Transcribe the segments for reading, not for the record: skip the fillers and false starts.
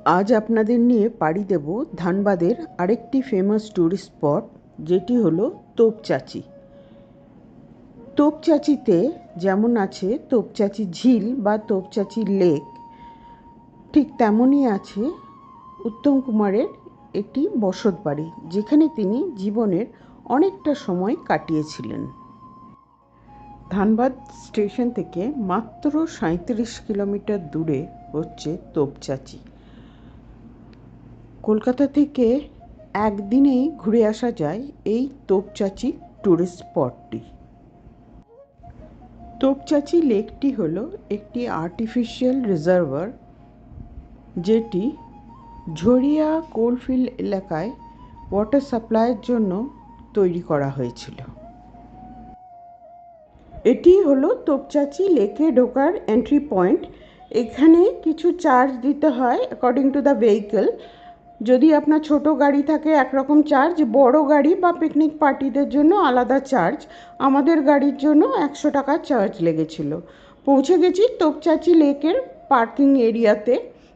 আজ আপনাদের নিয়ে পাড়ি দেব ধানবাদের আরেকটি ফেমাস ট্যুরিস্ট স্পট, যেটি হলো তোপচাঁচি। তোপচাঁচিতে যেমন আছে তোপচাঁচি ঝিল বা তোপচাঁচি লেক, ঠিক তেমনই আছে উত্তম কুমারের একটি বসত বাড়ি, যেখানে তিনি জীবনের অনেকটা সময় কাটিয়েছিলেন। ধানবাদ স্টেশন থেকে মাত্র 37 কিলোমিটার দূরে হচ্ছে তোপচাঁচি। কলকাতা থেকে একদিনেই ঘুরে আসা যায় এই তোপচাঁচি ট্যুরিস্ট স্পটটি। তোপচাঁচি লেকটি হলো একটি আর্টিফিশিয়াল রিজার্ভার, যেটি ঝরিয়া কোলফিল্ড এলাকায় ওয়াটার সাপ্লাইয়ের জন্য তৈরি করা হয়েছিল। এটি হলো তোপচাঁচি লেকে ঢোকার এন্ট্রি পয়েন্ট। এখানে কিছু চার্জ দিতে হয় অ্যাকর্ডিং টু দ্য ভেহিকল। যদি আপনার ছোট গাড়ি থাকে একরকম চার্জ, বড় গাড়ি বা পিকনিক পার্টিদের জন্য আলাদা চার্জ। আমাদের গাড়ির জন্য 100 টাকা চার্জ লেগেছিল। পৌঁছে গেছি তোপচাঁচি লেকের পার্কিং এরিয়াতে।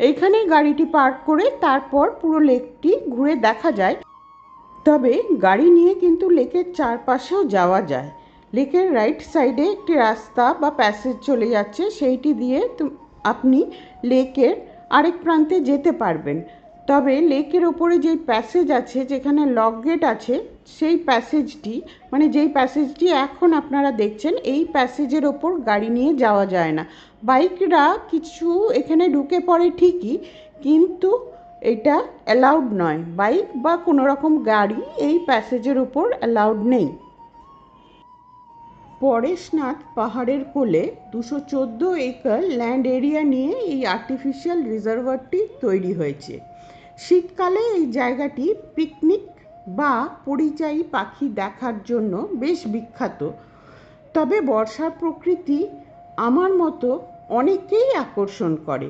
এইখানে গাড়িটি পার্ক করে তারপর পুরো লেকটি ঘুরে দেখা যায়। তবে গাড়ি নিয়ে কিন্তু লেকের চারপাশেও যাওয়া যায়। লেকের রাইট সাইডে একটি রাস্তা বা প্যাসেজ চলে যাচ্ছে, সেইটি দিয়ে আপনি লেকের আরেক প্রান্তে যেতে পারবেন। তবে লেকের ওপরে যেই প্যাসেজ আছে, যেখানে লক গেট আছে, সেই প্যাসেজটি যেই প্যাসেজটি এখন আপনারা দেখছেন, এই প্যাসেজের ওপর গাড়ি নিয়ে যাওয়া যায় না। বাইকরা কিছু এখানে ঢুকে পড়ে ঠিকই, কিন্তু এটা অ্যালাউড নয়। বাইক বা কোনো রকম গাড়ি এই প্যাসেজের ওপর অ্যালাউড নেই। পরেশনাথ পাহাড়ের কোলে 214 একর ল্যান্ড এরিয়া নিয়ে এই আর্টিফিশিয়াল রিজার্ভারটি তৈরি হয়েছে। শীতকালে এই জায়গাটি পিকনিক বা পরিযায়ী পাখি দেখার জন্য বেশ বিখ্যাত। তবে বর্ষার প্রকৃতি আমার মতো অনেকেই আকর্ষণ করে।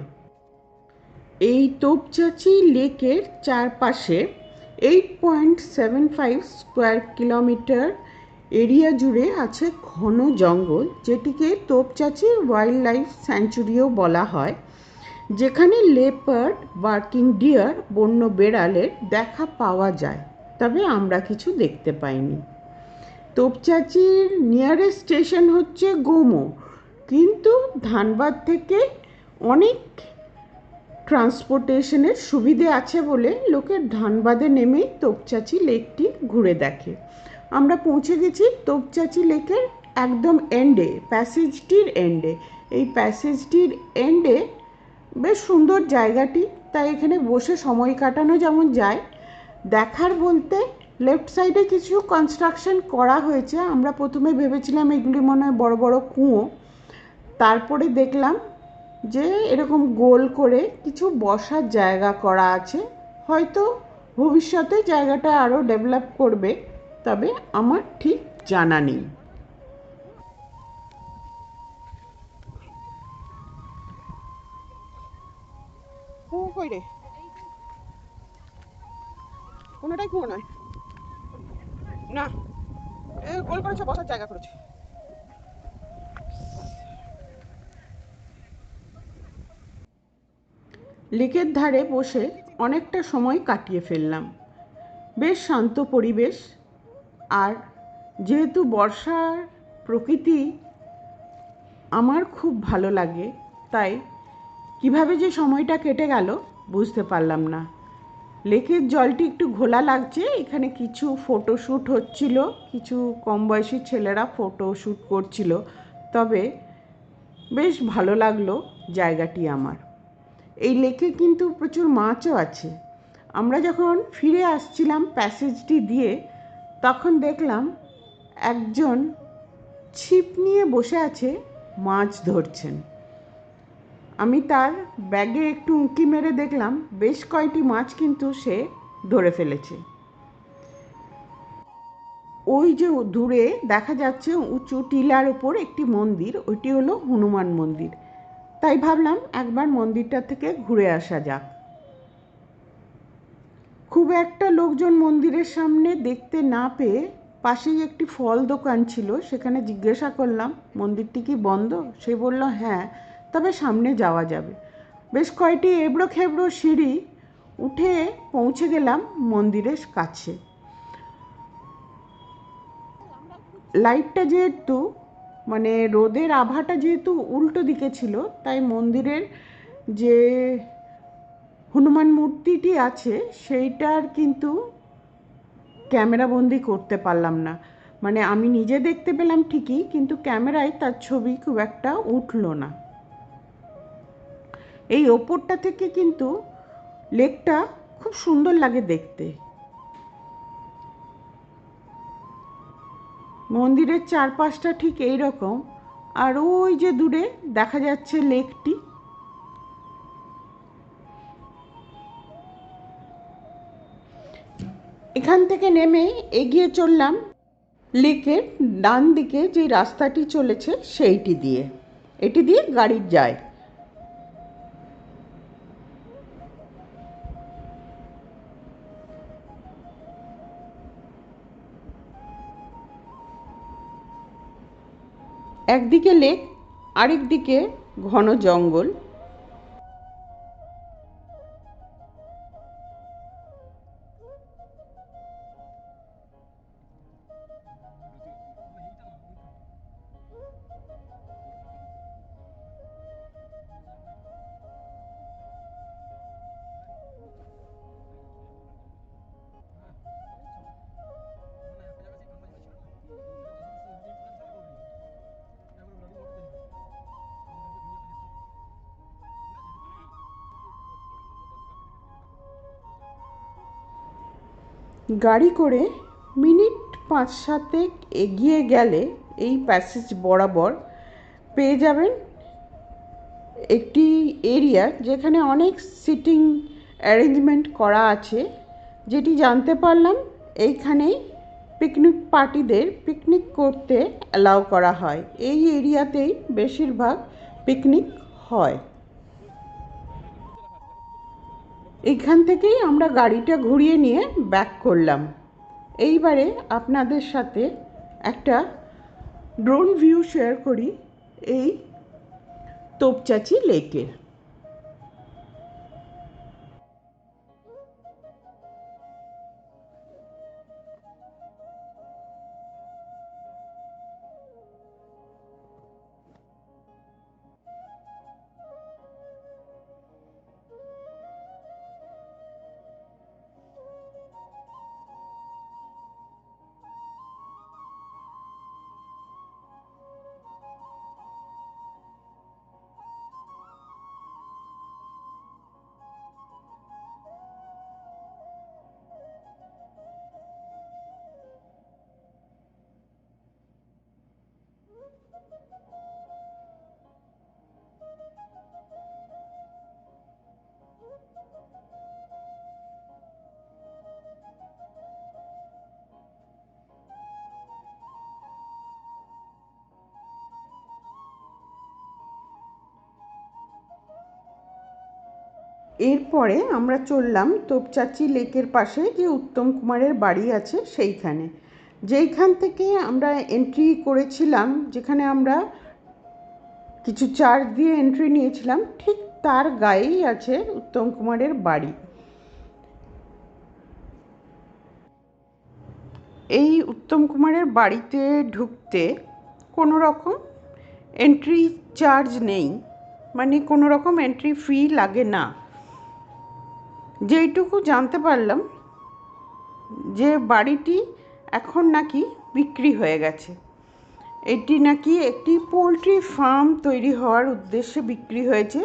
এই তোপচাঁচি লেকের চারপাশে 8.75 স্কোয়ার কিলোমিটার এরিয়া জুড়ে আছে ঘন জঙ্গল, যেটিকে তোপচাঁচি ওয়াইল্ড লাইফ স্যাঞ্চুরিও বলা হয়, যেখানে লেপার্ড, বার্কিং ডিয়ার, বন্য বেড়ালের দেখা পাওয়া যায়। তবে আমরা কিছু দেখতে পাইনি। তোপচাঁচির নিয়ারেস্ট স্টেশন হচ্ছে গোমো, কিন্তু ধানবাদ থেকে অনেক ট্রান্সপোর্টেশনের সুবিধে আছে বলে লোকের ধানবাদে নেমেই তোপচাঁচি লেকটি ঘুরে দেখে। আমরা পৌঁছে গেছি তোপচাঁচি লেকের একদম এন্ডে, প্যাসেজটির এন্ডে। এই প্যাসেজটির এন্ডে বেশ সুন্দর জায়গাটি, তাই এখানে বসে সময় কাটানো যেমন যায়। দেখার বলতে লেফট সাইডে কিছু কনস্ট্রাকশন করা হয়েছে। আমরা প্রথমে ভেবেছিলাম এগুলি মনে হয় বড় বড় কুয়ো, তারপরে দেখলাম যে এরকম গোল করে কিছু বসার জায়গা করা আছে। হয়তো ভবিষ্যতে জায়গাটা আরও ডেভেলপ করবে, তবে আমার ঠিক জানা নেই। কুয়ো কই রে? কোনোটাই কুয়ো নয়, না গোল করেছে, বসার জায়গা করেছে। লেকের ধারে বসে অনেকটা সময় কাটিয়ে ফেললাম। বেশ শান্ত পরিবেশ, আর যেহেতু বর্ষার প্রকৃতি আমার খুব ভালো লাগে, তাই কিভাবে যে সময়টা কেটে গেল বুঝতে পারলাম না। লেকের জলটি একটু ঘোলা লাগছে। এখানে কিছু ফটোশ্যুট হচ্ছিল, কিছু কম বয়সী ছেলেরা ফটোশ্যুট করছিল। তবে বেশ ভালো লাগলো জায়গাটি আমার। এই লেকে কিন্তু প্রচুর মাছও আছে। আমরা যখন ফিরে আসছিলাম প্যাসেজটি দিয়ে, তখন দেখলাম একজন ছিপ নিয়ে বসে আছে, মাছ ধরছেন। আমি তার ব্যাগে একটু উঁকি মেরে দেখলাম বেশ কয়টি মাছ কিন্তু সে ধরে ফেলেছে। ওই যে দূরে দেখা যাচ্ছে উঁচু টিলার ওপর একটি মন্দির, ওইটি হলো হনুমান মন্দির। তাই ভাবলাম একবার মন্দিরটা থেকে ঘুরে আসা যাক। খুব একটা লোকজন মন্দিরের সামনে দেখতে না পেয়ে পাশেই একটি ফল দোকান ছিল, সেখানে জিজ্ঞাসা করলাম মন্দিরটি কি বন্ধ? সে বলল হ্যাঁ, তবে সামনে যাওয়া যাবে। বেশ কয়েকটি এবড়ো খেবড়ো সিঁড়ি উঠে পৌঁছে গেলাম মন্দিরের কাছে। লাইটটা যেহেতু মানে রোদের আভাটা যেহেতু উল্টো দিকে ছিল, তাই মন্দিরের যে হনুমান মূর্তিটি আছে সেইটার কিন্তু ক্যামেরা বন্দি করতে পারলাম না। মানে আমি নিজে দেখতে পেলাম ঠিকই, কিন্তু ক্যামেরায় তার ছবি খুব একটা উঠলো না। এই ওপরটা থেকে কিন্তু লেকটা খুব সুন্দর লাগে দেখতে। মন্দিরের চারপাশটা ঠিক এই রকম, আর ওই যে দূরে দেখা যাচ্ছে লেকটি। এখান থেকে নেমে এগিয়ে চললাম লেকের ডান দিকে যে রাস্তাটি চলেছে সেইটি দিয়ে, এটি দিয়ে গাড়ি যায়। একদিকে লেক, আরেক দিকে ঘন জঙ্গল। গাড়ি করে মিনিট 5-7 এগিয়ে গেলে এই প্যাসেজ বরাবর পেয়ে যাবেন একটি এরিয়া যেখানে অনেক সিটিং অ্যারেঞ্জমেন্ট করা আছে, যেটি জানতে পারলাম এইখানেই পিকনিক পার্টিদের পিকনিক করতে অ্যালাউ করা হয়। এই এরিয়াতেই বেশিরভাগ পিকনিক হয়। এইখান থেকেই আমরা গাড়িটা ঘুরিয়ে নিয়ে ব্যাক করলাম। এইবারে আপনাদের সাথে একটা ড্রোন ভিউ শেয়ার করি এই তোপচাঁচি লেকের। এরপরে আমরা চললাম তোপচাঁচি লেকের পাশে যে উত্তম কুমারের বাড়ি আছে সেইখানে, যেইখান থেকে আমরা এন্ট্রি করেছিলাম, যেখানে আমরা কিছু চার্জ দিয়ে এন্ট্রি নিয়েছিলাম, ঠিক তার গায়েই আছে উত্তম কুমারের বাড়ি। এই উত্তম কুমারের বাড়িতে ঢুকতে কোনো রকম এন্ট্রি চার্জ নেই, মানে কোনো রকম এন্ট্রি ফি লাগে না। যেইটুকু জানতে পারলাম যে বাড়িটি এখন নাকি বিক্রি হয়ে গেছে। এটি নাকি একটি পোলট্রি ফার্ম তৈরি হওয়ার উদ্দেশ্যে বিক্রি হয়েছে।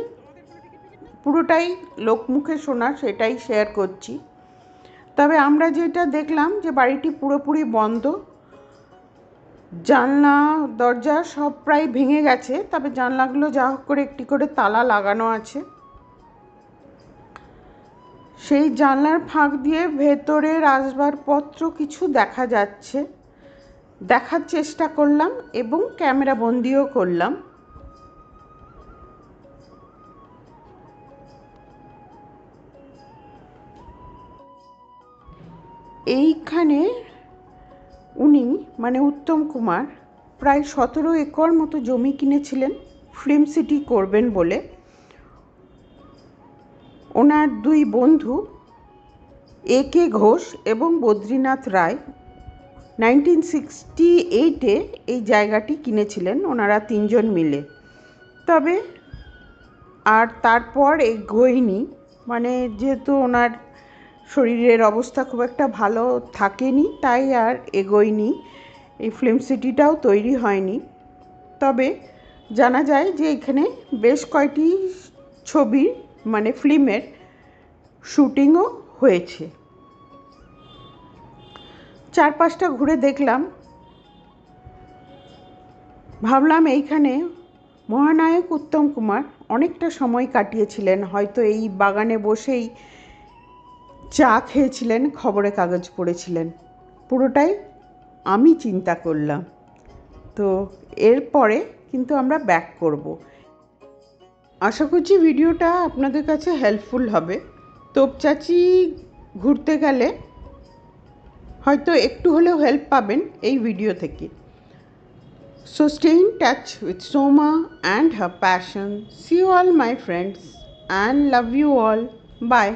পুরোটাই লোকমুখে শোনা, সেটাই শেয়ার করছি। তবে আমরা যেটা দেখলাম যে বাড়িটি পুরোপুরি বন্ধ, জানলা দরজা সব প্রায় ভেঙে গেছে, তবে জানলাগুলো যা হোক করে একটি করে তালা লাগানো আছে। সেই জানলার ফাঁক দিয়ে ভেতরের আসবাবপত্র কিছু দেখা যাচ্ছে, দেখার চেষ্টা করলাম এবং ক্যামেরা বন্দিও করলাম। এইখানে উনি মানে উত্তম কুমার প্রায় 17 একর মতো জমি কিনেছিলেন ফিল্ম সিটি করবেন বলে। ওনার দুই বন্ধু এ.কে. ঘোষ এবং বদ্রীনাথ রায় 1968-এ এই জায়গাটি কিনেছিলেন ওনারা তিনজন মিলে। তবে আর তারপর এগোয়নি, মানে যেহেতু ওনার শরীরের অবস্থা খুব একটা ভালো থাকেনি, তাই আর এগোয়নি, এই ফিল্ম সিটিটাও তৈরি হয়নি। তবে জানা যায় যে এখানে বেশ কয়টি ছবি মানে ফিল্মের শুটিংও হয়েছে। চারপাশটা ঘুরে দেখলাম, ভাবলাম এইখানে মহানায়ক উত্তম কুমার অনেকটা সময় কাটিয়েছিলেন, হয়তো এই বাগানে বসেই চা খেয়েছিলেন, খবরের কাগজ পড়েছিলেন। পুরোটাই আমি চিন্তা করলাম। তো এরপরে কিন্তু আমরা ব্যাক করব। আশা করছি ভিডিওটা আপনাদের কাছে হেল্পফুল হবে। তোপচাঁচি ঘুরতে গেলে হয়তো একটু হলেও হেল্প পাবেন এই ভিডিও থেকে। So stay in touch with Soma and her passion. See you all my friends and love you all. Bye.